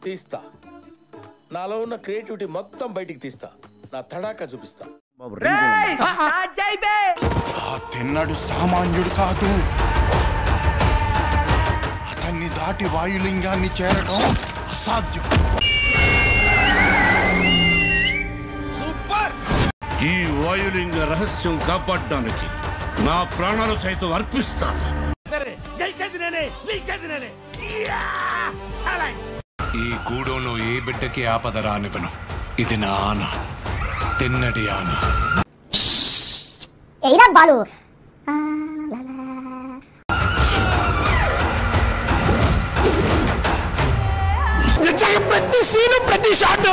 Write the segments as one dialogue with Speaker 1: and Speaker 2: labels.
Speaker 1: తీస్తా. నాలో ఉన్న క్రియేటివిటీ మొత్తం బయటికి తీస్తా. నా తడాకా చూపిస్తా.
Speaker 2: తిన్నడు సామాన్యుడు కాదు. అతన్ని దాటి వాయులింగాన్ని చేరటం అసాధ్యం.
Speaker 3: సూపర్! ఈ వాయులింగ రహస్యం కాపాడడానికి నా ప్రాణాలు సైతం అర్పిస్తాను.
Speaker 4: ఈ గూడెంలో ఏ బిడ్డకి ఆపద రానివ్వను. ఇది నా ఆన, తిన్నటి ఆన.
Speaker 5: బాలు
Speaker 3: ప్రతి సీను ప్రతి షాట్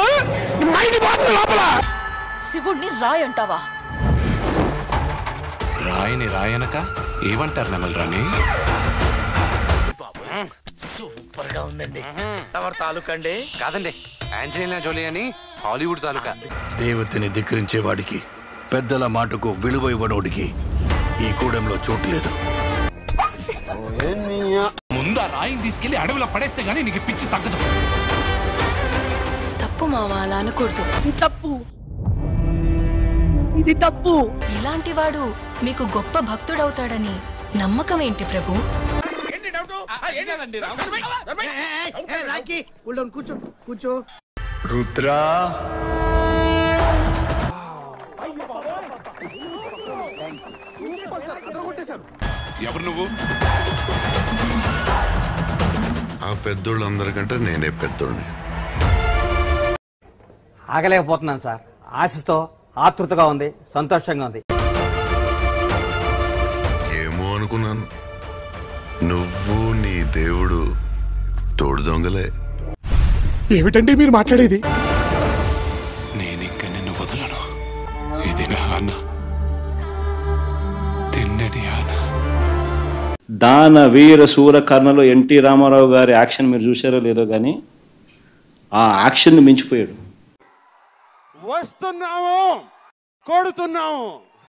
Speaker 3: మైండ్ బాగుంది లోపల.
Speaker 6: శివుణ్ణి రాయ్ అంటావా?
Speaker 4: రాయని రాయనక ఏమంటారు నెమల్ రాని?
Speaker 1: సూపర్ గా ఉందండి. తమరు తాలూకా అండి?
Speaker 4: కాదండి, ఆంజలీనా జోలీ అని హాలీవుడ్ తాలూకా.
Speaker 3: దేవతని ధిక్కరించేవాడికి, పెద్దల మాటకు విలువ ఇవ్వనోడికి ఈ కూడంలో చోటు లేదు.
Speaker 4: ముందు ఆ రాయిని తీసుకెళ్లి అడవిలో పడేస్తే గానీ నీకు పిచ్చి తగ్గదు.
Speaker 6: తప్పు మావా, అలా అనకూడదు. తప్పు, ఇది తప్పు. ఇలాంటి వాడు మీకు గొప్ప భక్తుడవుతాడని నమ్మకం ఏంటి ప్రభు?
Speaker 1: కూర్చో కూర్చో.
Speaker 2: రుద్రా,
Speaker 4: ఎవరు నువ్వు?
Speaker 2: ఆ పెద్దోళ్ళందరికంటే నేనే పెద్దోళ్ళని.
Speaker 7: ఆగలేకపోతున్నాను సార్. ఆశతో ఆతృతగా ఉంది, సంతోషంగా ఉంది.
Speaker 2: ఏమో అనుకున్నాను, నువ్వు నీ దేవుడు తోడు దొంగలే.
Speaker 3: ఏమిటండి మీరు మాట్లాడేది?
Speaker 4: నేనింక నిన్ను వదలను. ఇది నా ఆన, తిన్నటి ఆన.
Speaker 8: దాన వీర శూర కర్ణలో ఎన్టీ రామారావు గారి యాక్షన్ మీరు చూసారో లేదో కానీ ఆ యాక్షన్ మించిపోయాడు.
Speaker 3: వస్తున్నాము, కొడుతున్నాము.